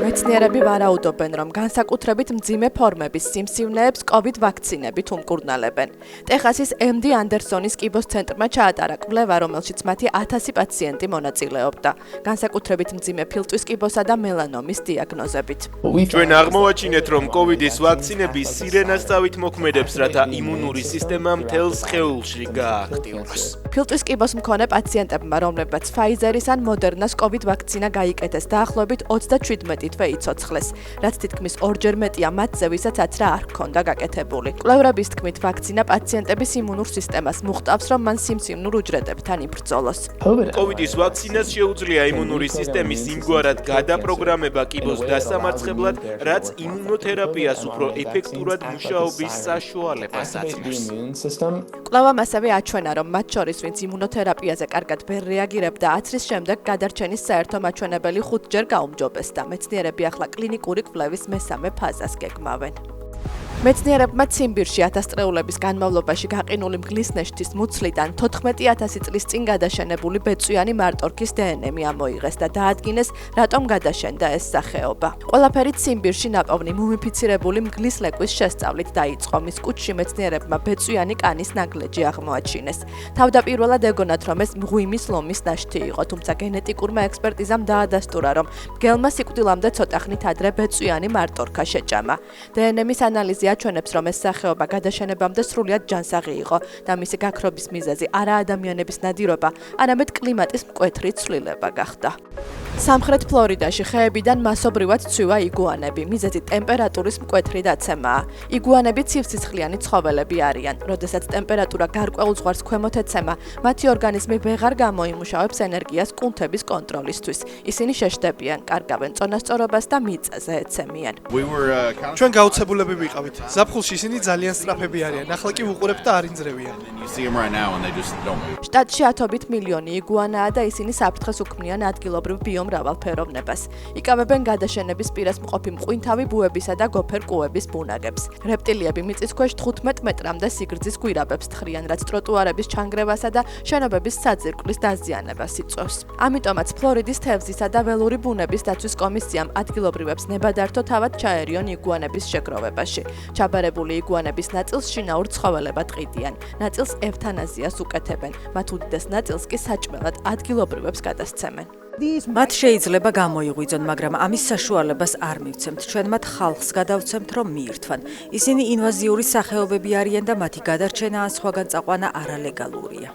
მეცნიერები ვარაუდობენ, რომ განსაკუთრებით მძიმე ფორმების სიმსივნეებს COVID ვაქცინებით უმკურნალებენ. ტეხასის MD Andersonis კიბოს ცენტრმა ჩაატარა კვლევა, რომელშიც მათი 1000 პაციენტი მონაწილეობდა. განსაკუთრებით მძიმე ფილტვის კიბოსა და მელანომის დიაგნოზებით. ჩვენ აღმოვაჩინეთ, რომ COVID-ის ვაქცინები სირენასწავით მოქმედებს, რათა იმუნური სისტემა მთელ სხეულში გააქტიუროს. ფილტვის კიბოს მქონე პაციენტებმა, რომლებმაც Pfizer-ის ან Moderna-ს COVID ვაქცინა გაიკეთეს, დაახლოებით 37 თვე იცოცხლეს, რაც თითქმის ორჯერ მეტია მათზე, ვისაც რა არ ჰქონდა გაკეთებული. კვლევრების თქმით, ვაქცინა პაციენტების იმუნურ სისტემას მოხტავს, რომ მან სიმსივნურ უჯრედებთან იბრძოლოს. COVID-ის ვაქცინას შეუძლია იმუნური სისტემის იმგვარად გადაპროგრამება კიბოს დასამარცხებლად, რაც იმუნოთერაპიას უფრო ეფექტურად მუშაობის საშუალებას აწმევს. კვლევამ ასევე აჩვენა, რომ მათ შორის, ვინც იმუნოთერაპიაზე კარგად ვერ რეაგირებდა, 10 წლის შემდეგ გადარჩენის საერთო მაჩვენებელი 5ჯერ გაუმჯობესდა. მეცნიერები ახლა კლინიკური კვლევის მესამე ფაზას გეგმავენ. მეცნიერებმა ციმბირში 1000 წლეულების განმავლობაში გაყინული მგლის ნეშთის მუცლიდან 14000 წლის წინ გადაშენებული ბეწვიანი მარტორქის დნმ ამოიღეს და დაადგინეს, რატომ გადაშენდა ეს სახეობა. ყველაფერი ციმბირში ნაპოვნი მუმიფიცირებული მგლის ლეკვის შესწავლით დაიწყო. მის კუჭში მეცნიერებმა ბეწვიანი კანის ნაგლეჯი აღმოაჩინეს. თავდაპირველად ეგონათ, რომ ეს მღვიმის ლომის ნაშთი იყო, თუმცა გენეტიკურმა ექსპერტიზამ დაადასტურა, რომ მგელმა სიკვდილამდე ცოტა ხნით ადრე ბეწვიანი მარტორქა შეჭამა. დნმ-ის ანალიზი აჩვენებს, რომ ეს სახეობა გადაშენებამდე სრულიად ჯანსაღი იყო და მისი გაქრობის მიზეზი არა ადამიანების ნადირობა, არამედ კლიმატის მკვეთრი ცვლილება გახდა. სამხრეთ ფლორიდაში ხეებიდან მასობრივად ცვივა იგუანები. მიზეზი ტემპერატურის მკვეთრი დაცემაა. იგუანები ცივსისხლიანი ცხოველები არიან. როდესაც ტემპერატურა გარკვეულ ზღვარს ქვემოთ ეცემა, მათი ორგანიზმი ვეღარ გამოიმუშავებს ენერგიას კუნთების კონტროლისთვის. ისინი შეშდებიან, კარგავენ წონასწორობას და მიწაზე ეცემიან. ჩვენ გაუცებულები ვიყავით. ზაფხულში ისინი ძალიან სწრაფები არიან. ახლა კი ვუყურებთ და არ ინძრევიან. შტატში ათობით მილიონი იგუანაა და ისინი საფრთხეს უქმნიან ადგილობრივ ბიომრავალფეროვნებას. იკავებენ გადაშენების პირას მყოფი მყინთავი ბუებისა და გოფერ კუების ბუნაგებს. რეპტილიები მიწის ქვეშ 15 მეტრამდე სიგრძის გვირაბებს თხრიან, რაც ტროტუარების ჩანგრევასა და შენობების საძირკვლის დაზიანებას იწვევს. ამიტომაც ფლორიდის თევზისა და ველური ბუნების დაცვის კომისიამ ადგილობრივებს ნებადართო თავად ჩაერიონ იგუანების შეგროვებაში. ჩაბარებული იგუანების ნაწილს შინაურ ცხოველებად ყიდიან, ნაწილს ევთანაზიას უკეთებენ, მათ უდიდეს ნაწილს კი საჭმელად ადგილობრივებს გადასცემენ. მათ შეიძლება გამოიღვიძონ, მაგრამ ამის საშუალებას არ მივცემთ. ჩვენ მათ ხალხს გადავცემთ, რომ მიირთვან. ისინი ინვაზიური სახეობები არიან და მათი გადარჩენა ან სხვაგან წაყვანა არალეგალურია.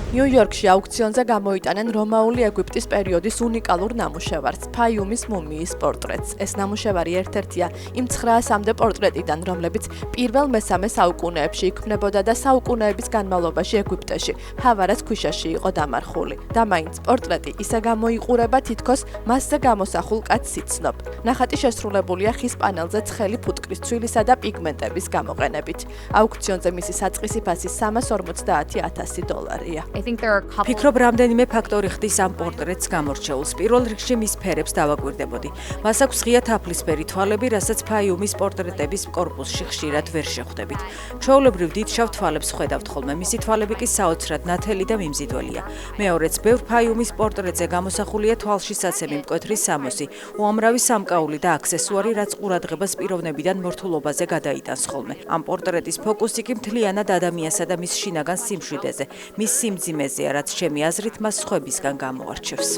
ნიუ-იორკში აუქციონზე გამოიტანენ რომაული ეგვიპტის პერიოდის უნიკალურ ნამუშევარს, ფაიუმის მუმიის პორტრეტს. ეს ნამუშევარი ერთ-ერთია იმ 900-მდე პორტრეტიდან, რომლებიც პირველ მესამე საუკუნეებში იქმნებოდა და საუკუნეების განმავლობაში ეგვიპტეში, ჰავარას ქვიშაში იყო დამარხული. და მაინც პორტრეტი ისე გამოიყურება, თითქოს მასზე გამოსახულ კაცს იცნობ. ნახატი შესრულებულია ხის პანელზე ცხელი ფუტკრის ცვილისა და პიგმენტების გამოყენებით. აუქციონზე მისი საწყისი ფასი $350,000. ფიქრობ, რამდენიმე ფაქტორი ხდის ამ პორტრეტს გამორჩეულს. პირველ რიგში მის ფერებს დავაკვირდებოდი. მას აქვს ღია თაფლისფერი თვალები, რასაც ფაიუმის პორტრეტების კორპუსში ხშირად ვერ შეხვდებით. ჩვეულებრივ დიდ შავ თვალებს ხვედავთ ხოლმე, მისი თვალები კი საოცრად ნათელი და მიმზიდველია. მეორეც, ბევრ ფაიუმის პორტრეტზე გამოსახულია თვალში საცემი მკვეთრი სამოსი, უამრავი სამკაული და აქსესუარი, რაც ყურადღებას პიროვნებიდან მორთულობაზე გადაიტანს ხოლმე. ამ პორტრეტის ფოკუსი კი მთლიანად ადამიანსა და მის შინაგან სიმშვიდეს, მის სიმძიმეზეა, რაც ჩემი აზრით მას სხვებისგან გამოარჩევს.